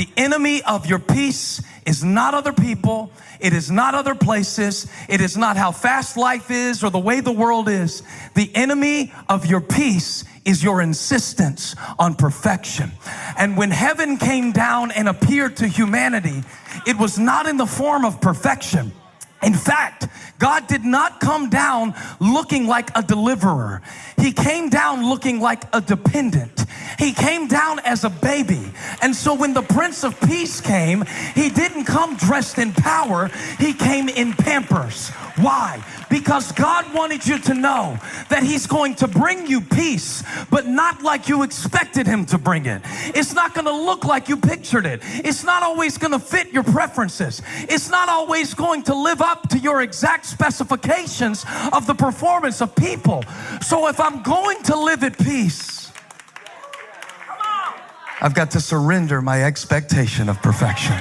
The enemy of your peace is not other people. It is not other places. It is not how fast life is or the way the world is. The enemy of your peace is your insistence on perfection. And when heaven came down and appeared to humanity, it was not in the form of perfection. In fact, God did not come down looking like a deliverer. He came down looking like a dependent. He came down as a baby. And so when the Prince of Peace came, he didn't come dressed in power. He came in Pampers. Why? Because God wanted you to know that he's going to bring you peace, but not like you expected him to bring it. It's not going to look like you pictured it. It's not always going to fit your preferences. It's not always going to live up to your exact specifications of the performance of people. So if I'm going to live at peace, I've got to surrender my expectation of perfection.